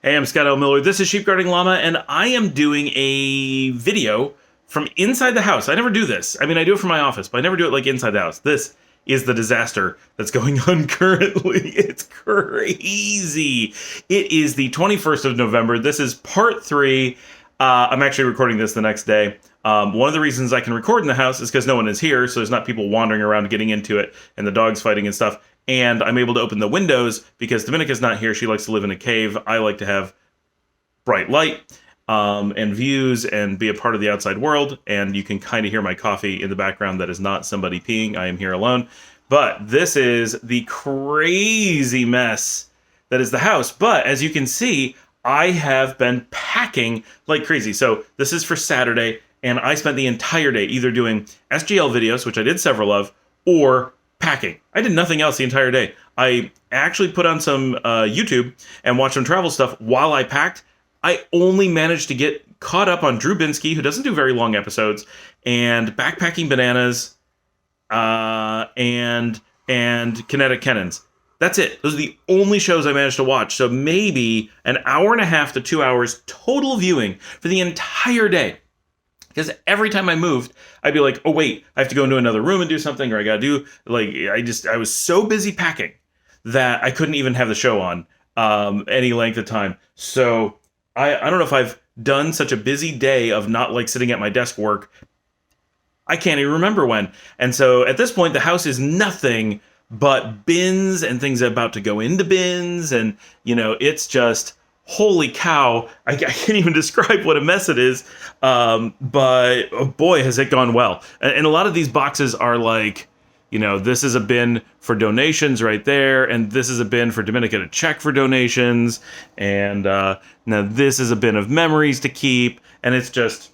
Hey, I'm Scott L. Miller. This is Sheep Guarding Llama, and I am doing a video from inside the house. I never do this. I mean, I do it from my office, but I never do it like inside the house. This is the disaster that's going on currently. It's crazy. It is the 21st of November. This is part 3. I'm actually recording this the next day. One of the reasons I can record in the house is because no one is here, so there's not people wandering around getting into it and the dogs fighting and stuff. And I'm able to open the windows because Dominica's not here. She likes to live in a cave. I like to have bright light and views and be a part of the outside world. And you can kind of hear my coffee in the background. That is not somebody peeing. I am here alone. But this is the crazy mess that is the house. But as you can see, I have been packing like crazy. So this is for Saturday, and I spent the entire day either doing SGL videos, which I did several of, or packing. I did nothing else the entire day. I actually put on some YouTube and watched some travel stuff while I packed. I only managed to get caught up on Drew Binsky, who doesn't do very long episodes, and Backpacking Bananas, and Kinetic Kennons. That's it. Those are the only shows I managed to watch. So maybe an hour and a half to 2 hours total viewing for the entire day. Because every time I moved, I'd be like, oh, wait, I have to go into another room and do something, or I got to do, like, I was so busy packing that I couldn't even have the show on any length of time. So I don't know if I've done such a busy day of not, like, sitting at my desk work. I can't even remember when. And so at this point, the house is nothing but bins and things about to go into bins. And, you know, it's just, holy cow, I can't even describe what a mess it is. But oh boy, has it gone well. And a lot of these boxes are like, you know, this is a bin for donations right there. And this is a bin for Dominica to check for donations. And now this is a bin of memories to keep. And it's just,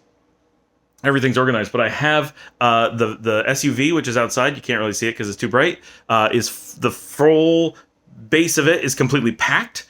everything's organized. But I have the SUV, which is outside. You can't really see it because it's too bright. Is the full base of it is completely packed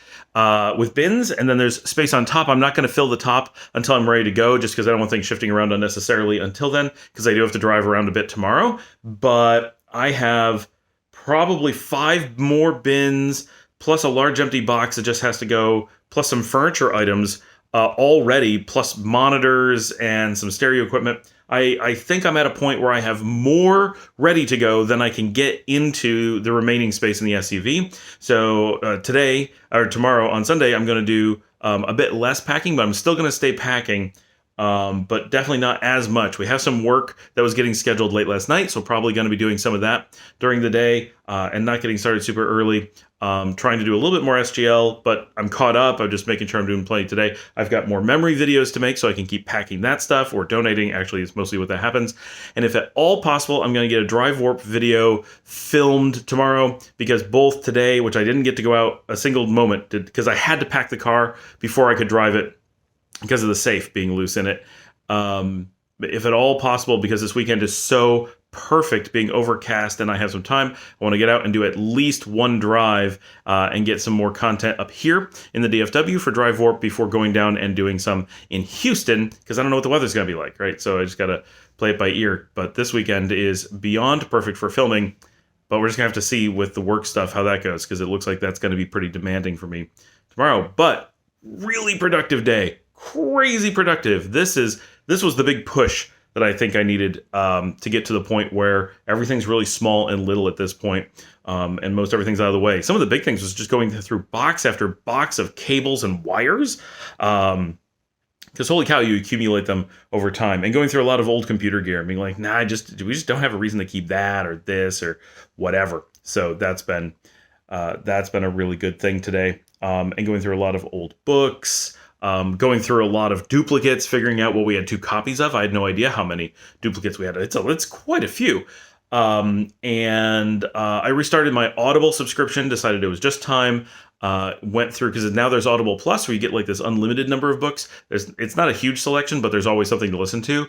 with bins, and then there's space on top. I'm not going to fill the top until I'm ready to go, just because I don't want things shifting around unnecessarily until then, because I do have to drive around a bit tomorrow. But I have probably 5 more bins, plus a large empty box that just has to go, plus some furniture items already, plus monitors and some stereo equipment. I think I'm at a point where I have more ready to go than I can get into the remaining space in the SUV. So today, or tomorrow on Sunday, I'm going to do a bit less packing, but I'm still going to stay packing, but definitely not as much. We have some work that was getting scheduled late last night, so probably going to be doing some of that during the day and not getting started super early. Trying to do a little bit more SGL, but I'm caught up. I'm just making sure I'm doing plenty today. I've got more memory videos to make so I can keep packing that stuff, or donating. Actually, is mostly what that happens. And if at all possible, I'm going to get a Drive Warp video filmed tomorrow, because both today, which I didn't get to go out a single moment because I had to pack the car before I could drive it because of the safe being loose in it. If at all possible, because this weekend is so perfect, being overcast and I have some time, I want to get out and do at least one drive and get some more content up here in the DFW for Drive Warp before going down and doing some in Houston, because I don't know what the weather's going to be like, right? So I just got to play it by ear. But this weekend is beyond perfect for filming, but we're just going to have to see with the work stuff how that goes, because it looks like that's going to be pretty demanding for me tomorrow. But really productive day. Crazy productive. This was the big push that I think I needed to get to the point where everything's really small and little at this point, and most everything's out of the way. Some of the big things was just going through box after box of cables and wires, because holy cow, you accumulate them over time, and going through a lot of old computer gear and being like, nah, we just don't have a reason to keep that or this or whatever. So that's been a really good thing today, and going through a lot of old books. Going through a lot of duplicates, figuring out what we had 2 copies of. I had no idea how many duplicates we had. It's quite a few. And I restarted my Audible subscription, decided it was just time. Went through, because now there's Audible Plus, where you get like this unlimited number of books. It's not a huge selection, but there's always something to listen to.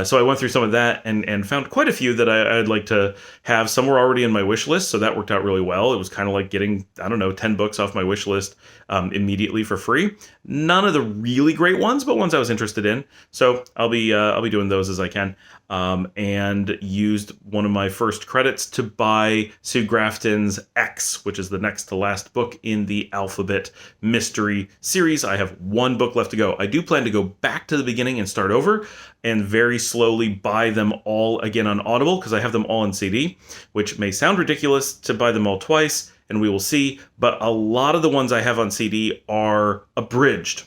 So I went through some of that and found quite a few that I'd like to have. Some were already in my wish list, so that worked out really well. It was kind of like getting, 10 books off my wish list immediately for free. None of the really great ones, but ones I was interested in. So I'll be doing those as I can. And used one of my first credits to buy Sue Grafton's X, which is the next to last book in the Alphabet Mystery series. I have one book left to go. I do plan to go back to the beginning and start over and very slowly buy them all again on Audible because I have them all on CD, which may sound ridiculous to buy them all twice, and we will see. But a lot of the ones I have on CD are abridged,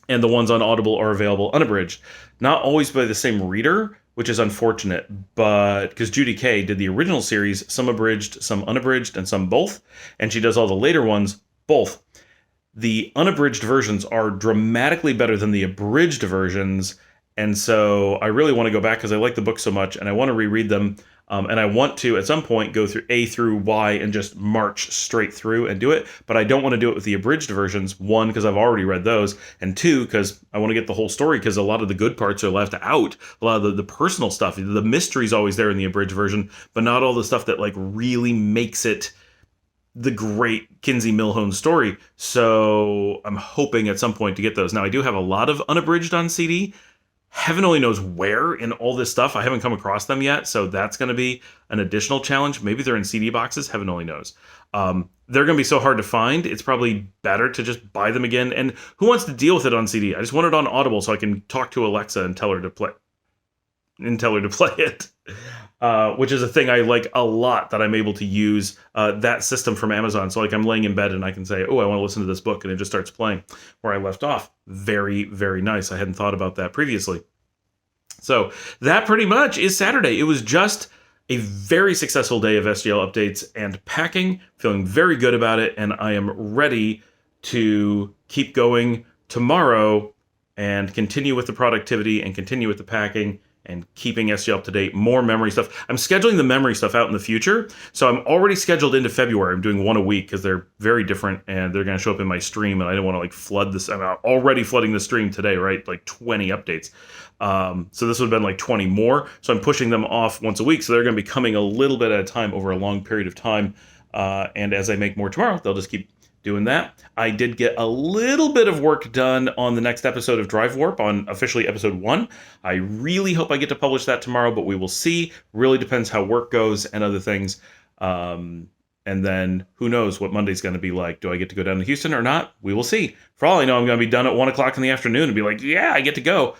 and the ones on Audible are available unabridged. Not always by the same reader, which is unfortunate, but because Judy Kay did the original series, some abridged, some unabridged, and some both, and she does all the later ones, both. The unabridged versions are dramatically better than the abridged versions, and so I really want to go back because I like the book so much, and I want to reread them, and I want to, at some point, go through A through Y and just march straight through and do it, but I don't want to do it with the abridged versions, one, because I've already read those, and two, because I want to get the whole story, because a lot of the good parts are left out, a lot of the personal stuff, the mystery's always there in the abridged version, but not all the stuff that, like, really makes it the great Kinsey Milhone story, so I'm hoping at some point to get those. Now, I do have a lot of unabridged on CD. Heaven only knows where in all this stuff. I haven't come across them yet, so that's going to be an additional challenge. Maybe they're in CD boxes. Heaven only knows. They're going to be so hard to find. It's probably better to just buy them again. And who wants to deal with it on CD? I just want it on Audible so I can talk to Alexa and tell her to play it. Which is a thing I like a lot, that I'm able to use that system from Amazon. So like I'm laying in bed and I can say, oh, I want to listen to this book, and it just starts playing where I left off. Very, very nice. I hadn't thought about that previously. So that pretty much is Saturday. It was just a very successful day of SGL updates and packing. Feeling very good about it, and I am ready to keep going tomorrow and continue with the productivity and continue with the packing and keeping SGL up to date, more memory stuff. I'm scheduling the memory stuff out in the future, so I'm already scheduled into February. I'm doing one a week because they're very different, and they're going to show up in my stream, and I don't want to like flood this. I'm already flooding the stream today, right? Like 20 updates. So this would have been like 20 more, so I'm pushing them off once a week, so they're going to be coming a little bit at a time over a long period of time, and as I make more tomorrow, they'll just keep doing that. I did get a little bit of work done on the next episode of Drive Warp, on officially episode 1. I really hope I get to publish that tomorrow, but we will see. Really depends how work goes and other things. And then who knows what Monday's going to be like. Do I get to go down to Houston or not? We will see. For all I know, I'm going to be done at 1 o'clock in the afternoon and be like, yeah, I get to go.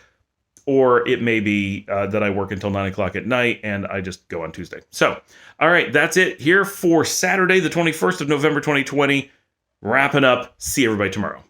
Or it may be that I work until 9 o'clock at night and I just go on Tuesday. So, all right, that's it here for Saturday, the 21st of November, 2020. Wrapping up. See everybody tomorrow.